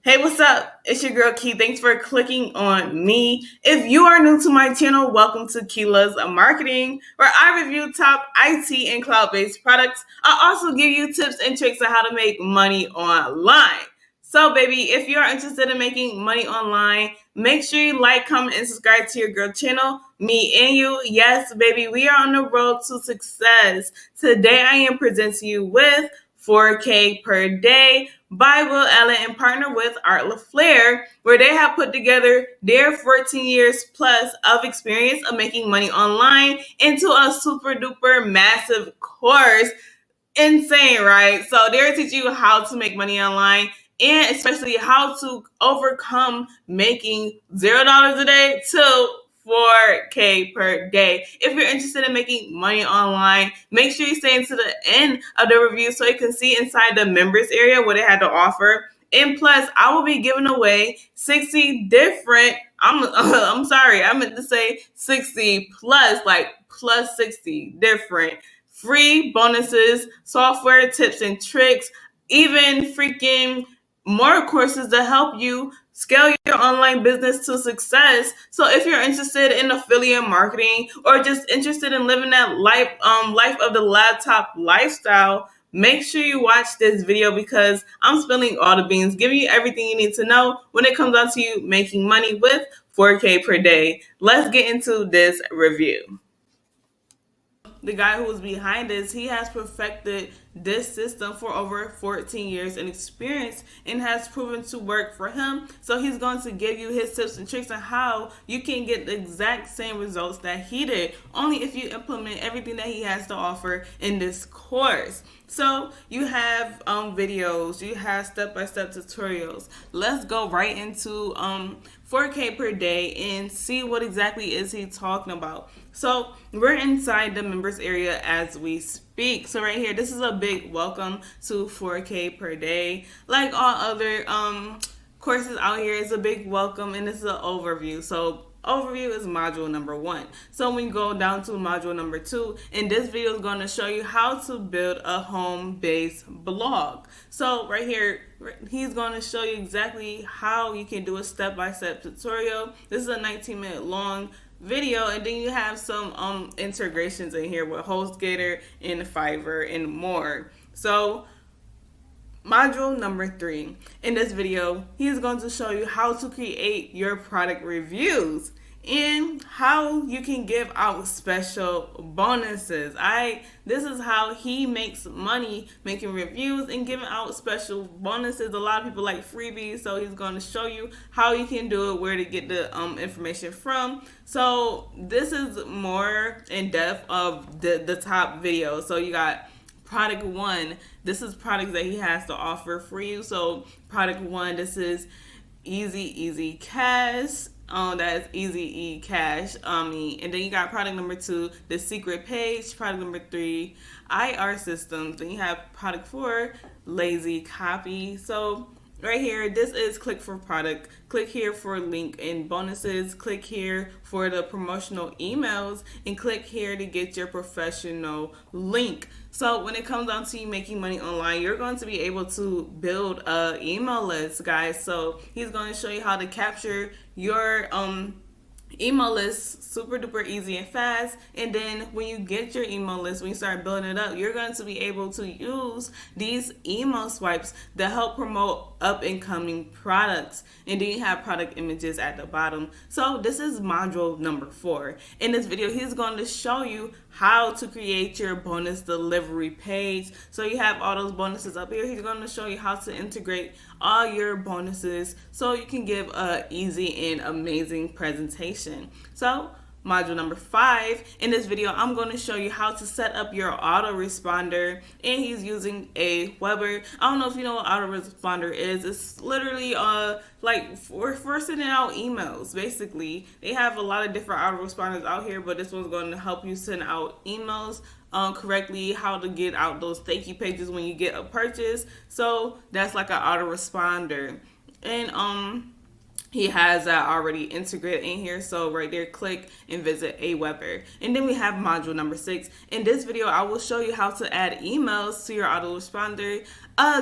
Hey, what's up? It's your girl Key. Thanks for clicking on me. If you are new to my channel, welcome to Keela's Marketing, where I review top IT and cloud-based products. I also give you tips and tricks on how to make money online. So, baby, if you are interested in making money online, make sure you like, comment, and subscribe to your girl channel. Me and you, yes, baby, we are on the road to success. Today, I am presenting you with 4K per day by Will Allen and partner with Art LaFleur, where they have put together their 14 years plus of experience of making money online into a super duper massive course. Insane, right? So they're teaching you how to make money online and especially how to overcome making $0 a day to 4K per day. If you're interested in making money online, make sure you stay into the end of the review so you can see inside the members area what it had to offer. And plus, I will be giving away 60 different. I'm sorry, I meant to say 60 plus, like plus 60 different free bonuses, software tips and tricks, even freaking more courses to help you scale your online business to success. So if you're interested in affiliate marketing or just interested in living that life of the laptop lifestyle, make sure you watch this video because I'm spilling all the beans, giving you everything you need to know when it comes down to you making money with 4K per day. Let's get into this review. The guy who was behind this, he has perfected this system for over 14 years in experience and has proven to work for him. So he's going to give you his tips and tricks on how you can get the exact same results that he did, only if you implement everything that he has to offer in this course. So you have videos, you have step-by-step tutorials. Let's go right into 4K per day and see what exactly is he talking about. So we're inside the members area as we speak. So right here, this is a big welcome to 4K per day. Like all other courses out here, it's a big welcome and this is an overview. So overview is module number 1. So when you go down to module number 2, and this video is going to show you how to build a home-based blog. So right here, he's going to show you exactly how you can do a step-by-step tutorial. This is a 19-minute long video, and then you have some integrations in here with HostGator and Fiverr and more. So module number 3. In this video, he's going to show you how to create your product reviews and how you can give out special bonuses. This is how he makes money making reviews and giving out special bonuses. A lot of people like freebies, so he's going to show you how you can do it, where to get the information from. So this is more in depth of the top video. So you got product 1. This is products that he has to offer for you. So product 1, this is Easy Cash. That is Easy Cash. And then you got product number 2, the secret page. Product number 3, IR systems. Then you have product 4, lazy copy. So right here, this is click for product. Click here for link and bonuses. Click here for the promotional emails, and click here to get your professional link. So when it comes down to you making money online, you're going to be able to build a email list, guys. So he's going to show you how to capture your email list super duper easy and fast. And then when you get your email list, when you start building it up, you're going to be able to use these email swipes to help promote up and coming products. And then you have product images at the bottom. So this is module number 4. In this video, he's going to show you how to create your bonus delivery page. So you have all those bonuses up here. He's going to show you how to integrate all your bonuses so you can give a easy and amazing presentation. So module number 5, in this video, I'm going to show you how to set up your autoresponder, and he's using a Weber. I don't know if you know what autoresponder is. It's literally like for sending out emails. Basically, they have a lot of different autoresponders out here, but this one's going to help you send out emails correctly, how to get out those thank you pages when you get a purchase. So that's like an autoresponder. And he has that already integrated in here. So right there, click and visit Aweber. And then we have module number 6. In this video, I will show you how to add emails to your autoresponder.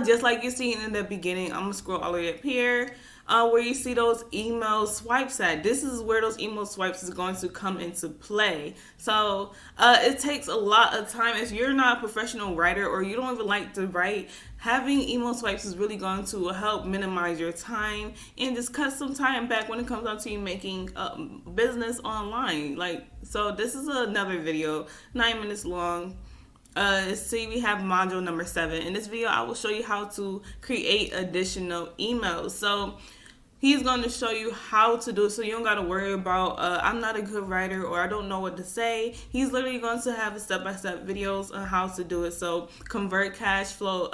Just like you see in the beginning, I'm gonna scroll all the way up here. Where you see those email swipes at. This is where those email swipes is going to come into play. So it takes a lot of time. If you're not a professional writer or you don't even like to write, having email swipes is really going to help minimize your time and just cut some time back when it comes down to you making business online. So this is another video, 9 minutes long. See, we have module number 7. In this video, I will show you how to create additional emails. So he's going to show you how to do it, so you don't got to worry about I'm not a good writer or I don't know what to say. He's literally going to have a step-by-step videos on how to do it. So convert cash flow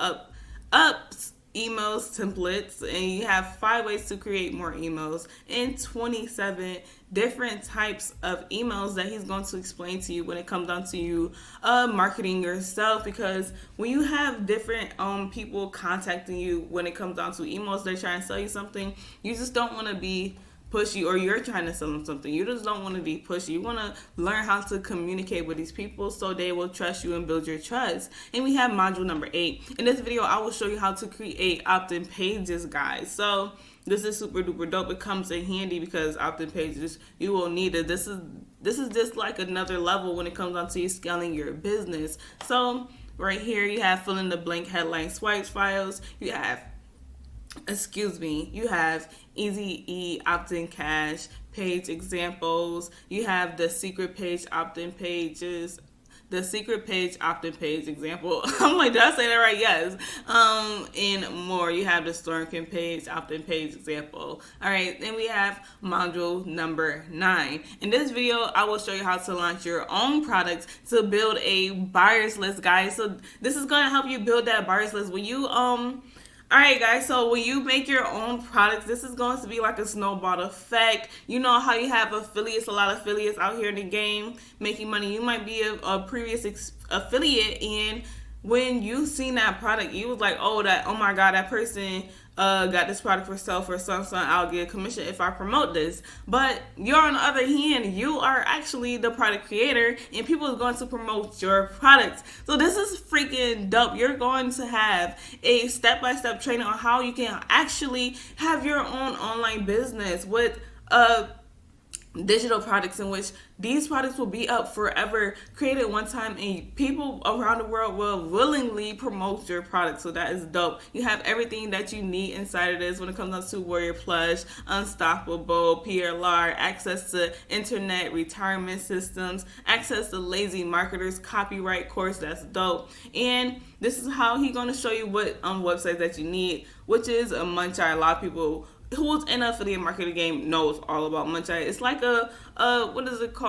ups emails templates, and you have 5 ways to create more emails and 27 different types of emails that he's going to explain to you when it comes down to you marketing yourself. Because when you have different people contacting you when it comes down to emails, they're trying to sell you something, you just don't want to be pushy, or you're trying to sell them something. You just don't want to be pushy. You want to learn how to communicate with these people so they will trust you and build your trust. And we have module number 8. In this video, I will show you how to create opt-in pages, guys. So this is super duper dope. It comes in handy because opt-in pages, you will need it. This is just like another level when it comes down to you scaling your business. So right here, you have fill in the blank headline swipes files. You have Easy E opt-in cash page examples. You have the secret page opt-in pages. The secret page opt-in page example. I'm like, did I say that right? Yes. And more. You have the Stormkin page opt-in page example. All right. Then we have module number 9. In this video, I will show you how to launch your own products to build a buyers list, guys. So this is going to help you build that buyers list. When you Alright guys, so when you make your own products, this is going to be like a snowball effect. You know how you have affiliates, a lot of affiliates out here in the game making money. You might be a previous affiliate, and when you seen that product, you was like, oh my god, that person got this product for sale for some, I'll get a commission if I promote this. But you're, on the other hand, you are actually the product creator, and people are going to promote your products. So this is freaking dope. You're going to have a step-by-step training on how you can actually have your own online business with digital products, in which these products will be up forever, created one time, and people around the world will willingly promote your product. So that is dope. You have everything that you need inside of this when it comes down to Warrior Plush, Unstoppable, PLR, access to internet retirement systems, access to lazy marketers, copyright course. That's dope. And this is how he's going to show you what websites that you need, which is a Muncheye. A lot of people who's in the affiliate marketing game knows all about Muncheye. It's like a what is it called?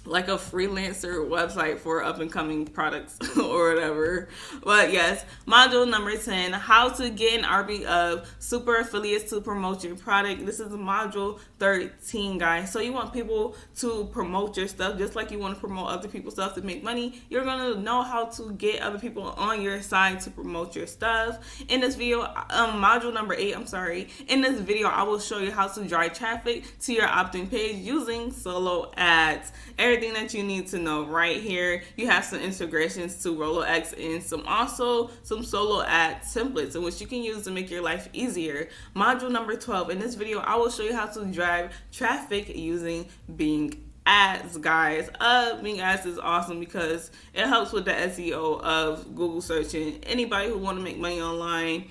Like a freelancer website for up and coming products or whatever. But yes, module number 10, how to get an army of super affiliates to promote your product. This is module 13, guys. So you want people to promote your stuff just like you want to promote other people's stuff to make money. You're going to know how to get other people on your side to promote your stuff. In this video, module number 8, in this video, I will show you how to drive traffic to your opt-in page using solo ads. Everything that you need to know right here. You have some integrations to RoloX and some solo ad templates in which you can use to make your life easier. Module number 12. In this video, I will show you how to drive traffic using Bing Ads, guys. Bing Ads is awesome because it helps with the SEO of Google searching. Anybody who want to make money online,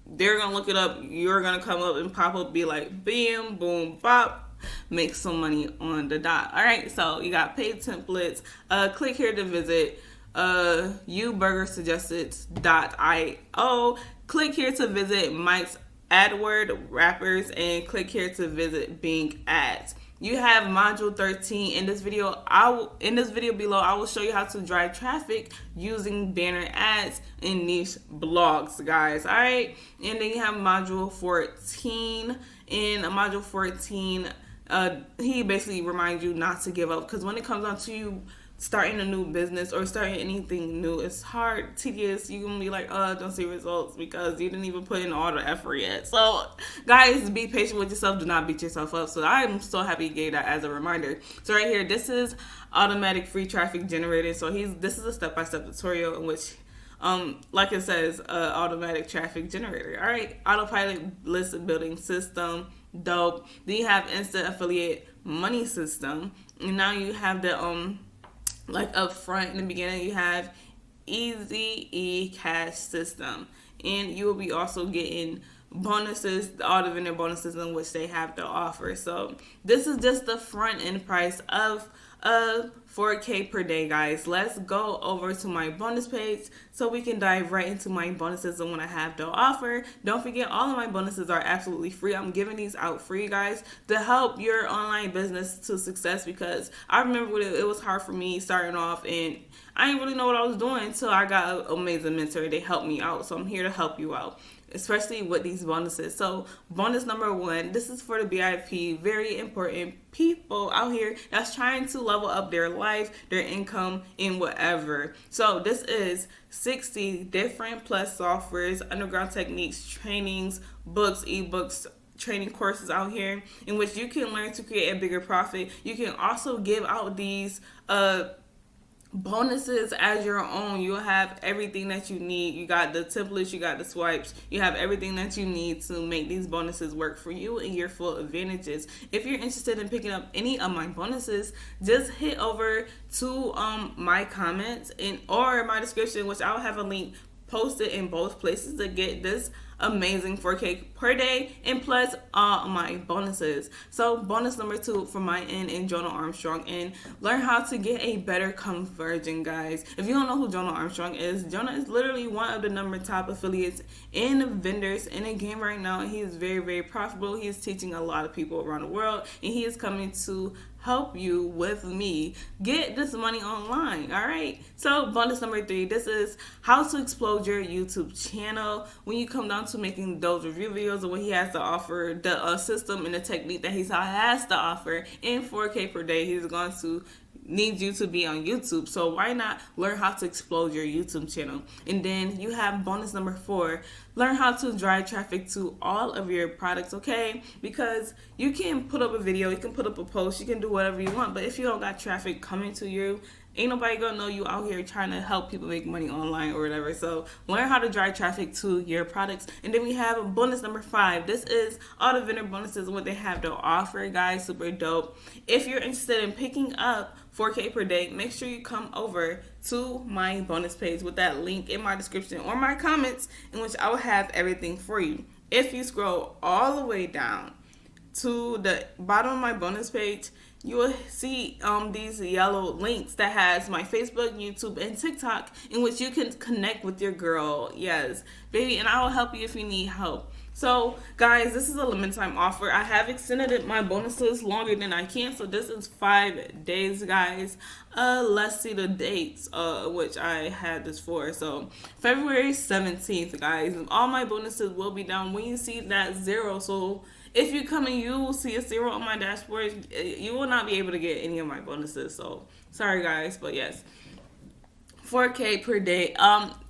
they're gonna look it up. You're gonna come up and pop up, be like, bam, boom, bop. Make some money on the dot. All right, so you got paid templates. Click here to visit uburgersuggested.io. Click here to visit Mike's AdWord wrappers, and click here to visit Bing Ads. You have module 13. In this video below, I will show you how to drive traffic using banner ads and niche blogs, guys. All right, and then you have module 14. In module 14, he basically reminds you not to give up, because when it comes down to you starting a new business or starting anything new, it's hard, tedious. You're gonna be like, oh, I don't see results because you didn't even put in all the effort yet. So guys, be patient with yourself. Do not beat yourself up. So I'm so happy you gave that as a reminder. So right here, this is automatic free traffic generator. So this is a step-by-step tutorial in which like it says, automatic traffic generator. All right, autopilot list building system, dope. Then you have instant affiliate money system, and now you have the like up front in the beginning, you have easy e-cash system, and you will be also getting bonuses, all the vendor bonuses in which they have to offer. So this is just the front end price of 4K per day, guys. Let's go over to my bonus page so we can dive right into my bonuses and what I have to offer. Don't forget, all of my bonuses are absolutely free. I'm giving these out free, guys, to help your online business to success, because I remember it was hard for me starting off, and I didn't really know what I was doing until I got an amazing mentor. They helped me out, so I'm here to help you out, especially with these bonuses. So bonus number 1, this is for the VIP, very important people out here that's trying to level up their life, their income, and whatever. So this is 60 different plus softwares, underground techniques, trainings, books, ebooks, training courses out here in which you can learn to create a bigger profit. You can also give out these bonuses as your own. You'll have everything that you need. You got the templates, you got the swipes, you have everything that you need to make these bonuses work for you and your full advantages. If you're interested in picking up any of my bonuses, just hit over to my comments or my description, which I'll have a link posted in both places to get this amazing 4K per day and plus all my bonuses. So bonus number 2 for my end and Jonah Armstrong, and learn how to get a better conversion, guys. If you don't know who Jonah Armstrong is, Jonah is literally one of the number top affiliates and vendors in the game right now. He is very, very profitable. He is teaching a lot of people around the world, and he is coming to help you with me get this money online. All right, so bonus number 3, this is how to explode your YouTube channel. When you come down to making those review videos of what he has to offer, the system and the technique that he has to offer in 4K per day, he's going to need you to be on YouTube. So why not learn how to explode your YouTube channel? And then you have bonus number 4, learn how to drive traffic to all of your products, okay? Because you can put up a video, you can put up a post, you can do whatever you want, but if you don't got traffic coming to you, ain't nobody gonna know you out here trying to help people make money online or whatever. So learn how to drive traffic to your products. And then we have bonus number 5. This is all the vendor bonuses, what they have to offer, guys. Super dope. If you're interested in picking up 4K per day, make sure you come over to my bonus page with that link in my description or my comments, in which I will have everything for you. If you scroll all the way down to the bottom of my bonus page, you will see these yellow links that has my Facebook, YouTube, and TikTok, in which you can connect with your girl. Yes, baby, and I will help you if you need help. So, guys, this is a limited time offer. I have extended my bonuses longer than I can, so this is 5 days, guys. Let's see the dates, which I had this for. So, February 17th, guys. All my bonuses will be down when you see that 0. So, if you come and you will see a 0 on my dashboard, you will not be able to get any of my bonuses. So, sorry, guys, but yes. 4K per day.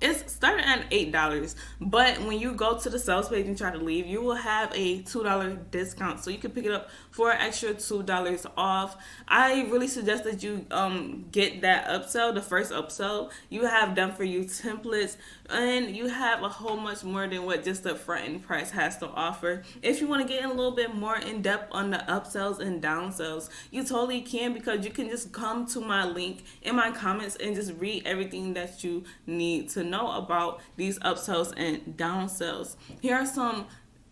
It's starting at $8, but when you go to the sales page and try to leave, you will have a $2 discount, so you can pick it up for an extra $2 off. I really suggest that you get that upsell, the first upsell. You have done for you templates, and you have a whole much more than what just the front end price has to offer. If you want to get in a little bit more in depth on the upsells and downsells, you totally can, because you can just come to my link in my comments and just read everything that you need to know about these upsells and downsells. Here are some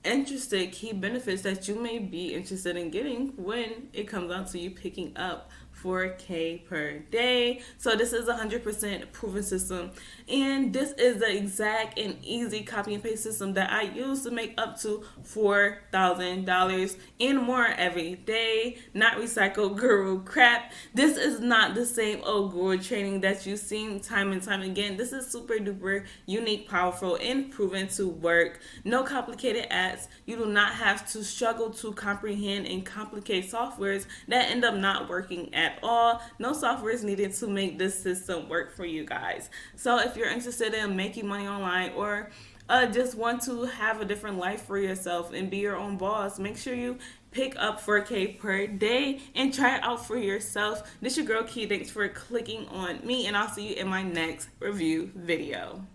interested key benefits that you may be interested in getting when it comes down to you picking up 4K per day. So this is a 100% proven system, and this is the exact and easy copy and paste system that I use to make up to $4,000 and more every day. Not recycled guru crap. This is not the same old guru training that you've seen time and time again. This is super duper unique, powerful, and proven to work. No complicated ads. You do not have to struggle to comprehend and complicate softwares that end up not working at at all. No software is needed to make this system work for you guys. So if you're interested in making money online, or just want to have a different life for yourself and be your own boss, make sure you pick up 4K per day and try it out for yourself. This your girl Key. Thanks for clicking on me, and I'll see you in my next review video.